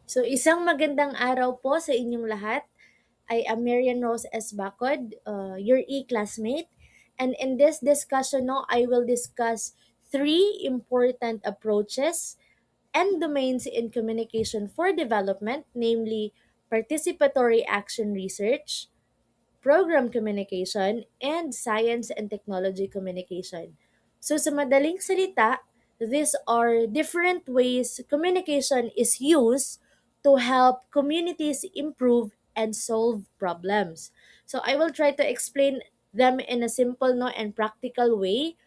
So isang magandang araw po sa inyong lahat. I am Marian Rose S. Bacod, your e-classmate. And in this discussion, no, I will discuss three important approaches and domains in communication for development, namely participatory action research, program communication, and science and technology communication. So sa madaling salita, these are different ways communication is used to help communities improve and solve problems. So I will try to explain them in a simple no and practical way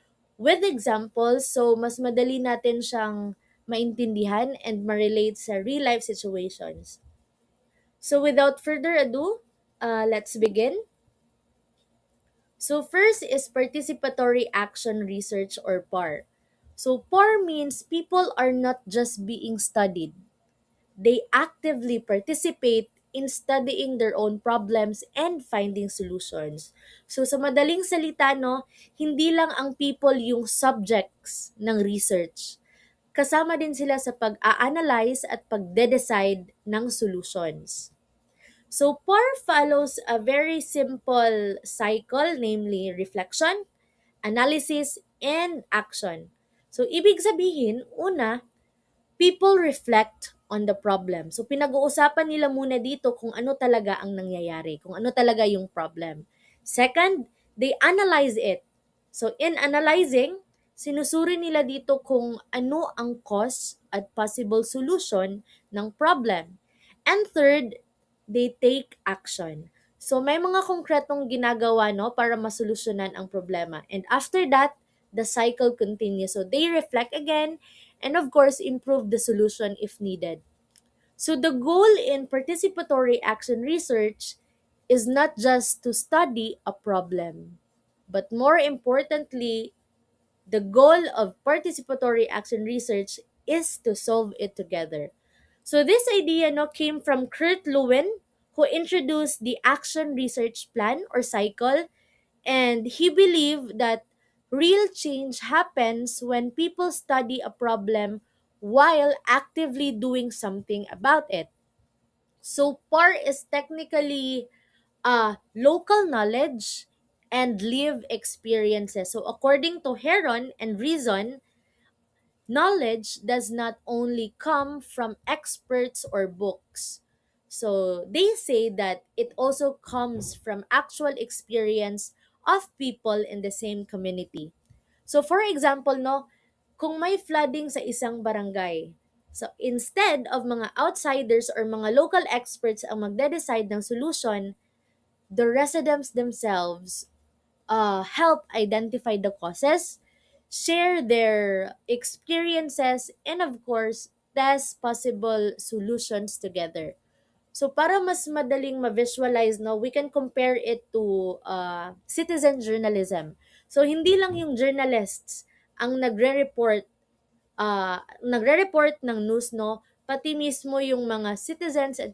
with examples so mas madali natin siyang maintindihan and ma-relate sa real life situations. So without further ado, let's begin. So first is participatory action research or PAR. So PAR means people are not just being studied. They actively participate in studying their own problems and finding solutions. So sa madaling salita no, hindi lang ang people yung subjects ng research. Kasama din sila sa pag-a-analyze at pagde-decide ng solutions. So PAR follows a very simple cycle, namely reflection, analysis, and action. So ibig sabihin, una, people reflect on the problem. So pinag-uusapan nila muna dito kung ano talaga ang nangyayari, kung ano talaga yung problem. Second, they analyze it. So in analyzing, sinusuri nila dito kung ano ang cause at possible solution ng problem. And third, they take action. So may mga konkretong ginagawa no para masolusyonan ang problema. And after that, the cycle continues. So they reflect again and of course improve the solution if needed. So the goal in participatory action research is not just to study a problem, but more importantly, the goal of participatory action research is to solve it together. So this idea no came from Kurt Lewin, who introduced the action research plan or cycle, and he believed that real change happens when people study a problem while actively doing something about it. So PAR is technically local knowledge and lived experiences. So according to Heron and Reason, knowledge does not only come from experts or books. So they say that it also comes from actual experience of people in the same community. So for example, no, kung may flooding sa isang barangay, so instead of mga outsiders or mga local experts ang magde-decide ng solution, the residents themselves help identify the causes, share their experiences, and of course, test possible solutions together. So para mas madaling ma-visualize, no, we can compare it to citizen journalism. So hindi lang yung journalists ang nagre-report ng news, no, pati mismo yung mga citizens and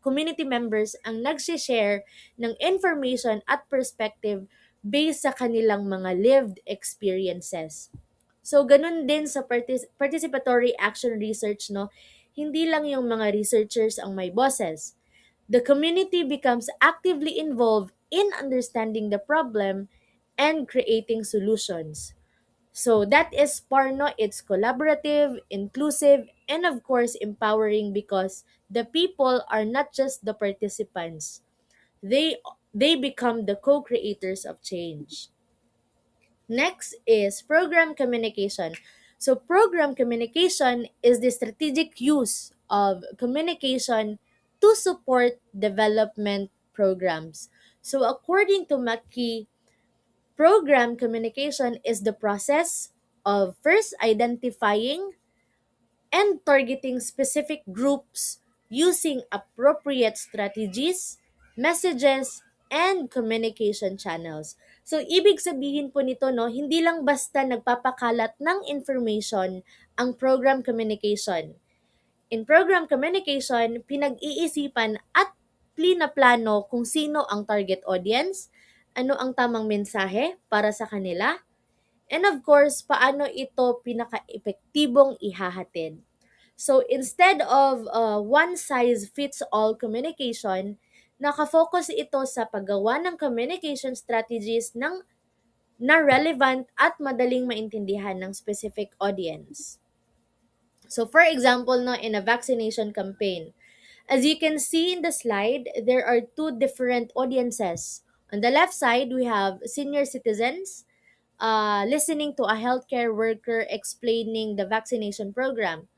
community members ang nagsi-share ng information at perspective based sa kanilang mga lived experiences. So ganun din sa participatory action research no, hindi lang yung mga researchers ang may boses. The community becomes actively involved in understanding the problem and creating solutions. So that is Parno. It's collaborative, inclusive, and of course empowering because the people are not just the participants. They become the co-creators of change. Next is program communication. So program communication is the strategic use of communication to support development programs. So according to Maki, program communication is the process of first identifying and targeting specific groups using appropriate strategies, messages, and communication channels. So, ibig sabihin po nito, no, hindi lang basta nagpapakalat ng information ang program communication. In program communication, pinag-iisipan at plano kung sino ang target audience, ano ang tamang mensahe para sa kanila, and of course, paano ito pinaka-epektibong ihahatid. So instead of one size fits all communication, nakafocus ito sa paggawa ng communication strategies na relevant at madaling maintindihan ng specific audience. So for example, no, in a vaccination campaign, as you can see in the slide, there are two different audiences. On the left side, we have senior citizens listening to a healthcare worker explaining the vaccination program.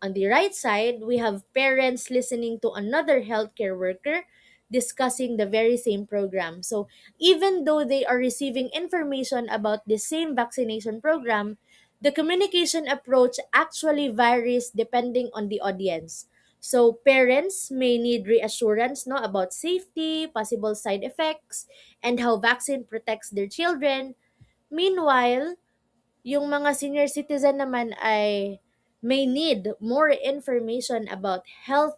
On the right side, we have parents listening to another healthcare worker discussing the very same program. So, even though they are receiving information about the same vaccination program, the communication approach actually varies depending on the audience. So, parents may need reassurance no, about safety, possible side effects, and how vaccine protects their children. Meanwhile, yung mga senior citizen naman ay may need more information about health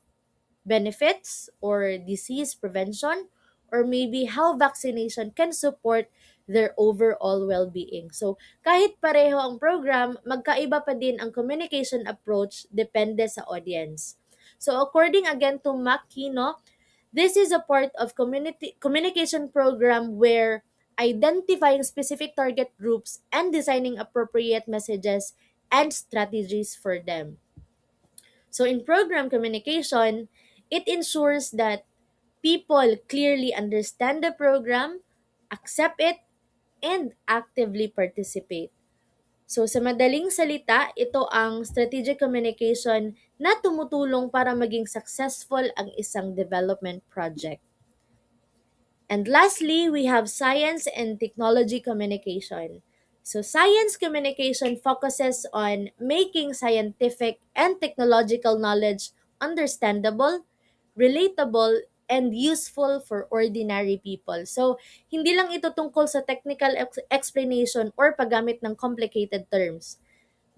benefits or disease prevention or maybe how vaccination can support their overall well-being. So, kahit pareho ang program, magkaiba pa din ang communication approach depende sa audience. So, according again to Makino, this is a part of communication program where identifying specific target groups and designing appropriate messages and strategies for them. So in program communication, it ensures that people clearly understand the program, accept it, and actively participate. So sa madaling salita, ito ang strategic communication na tumutulong para maging successful ang isang development project. And lastly, we have science and technology communication. So, science communication focuses on making scientific and technological knowledge understandable, relatable, and useful for ordinary people. So, hindi lang ito tungkol sa technical explanation or paggamit ng complicated terms.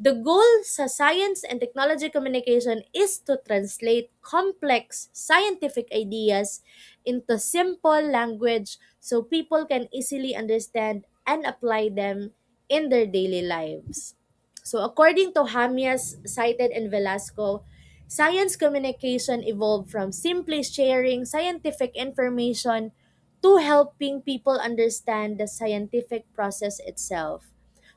The goal sa science and technology communication is to translate complex scientific ideas into simple language so people can easily understand and apply them in their daily lives. So according to Hamias, Cited, and Velasco, science communication evolved from simply sharing scientific information to helping people understand the scientific process itself.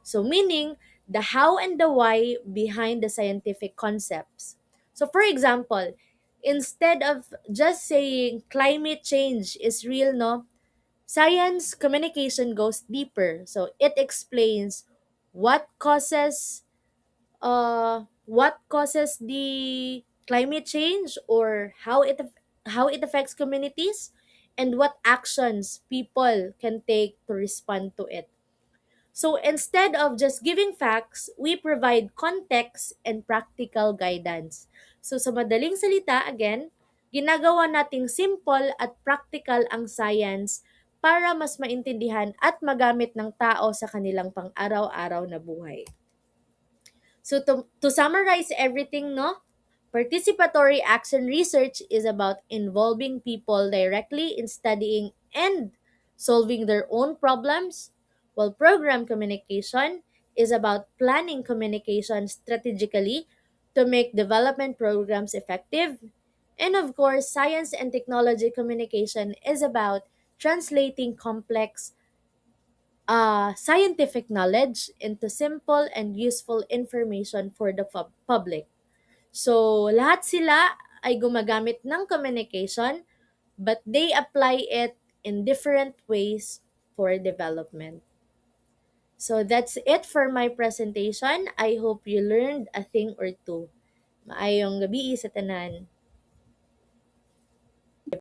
So meaning the how and the why behind the scientific concepts. So for example, instead of just saying climate change is real, no, science communication goes deeper. So it explains what causes the climate change or how it affects communities and what actions people can take to respond to it. So instead of just giving facts, we provide context and practical guidance. So sa madaling salita, again, ginagawa nating simple at practical ang science para mas maintindihan at magamit ng tao sa kanilang pang-araw-araw na buhay. So to summarize everything, no? Participatory action research is about involving people directly in studying and solving their own problems, while program communication is about planning communication strategically to make development programs effective. And of course, science and technology communication is about translating complex scientific knowledge into simple and useful information for the public. So, lahat sila ay gumagamit ng communication, but they apply it in different ways for development. So, that's it for my presentation. I hope you learned a thing or two. Maayong gabi sa tanan.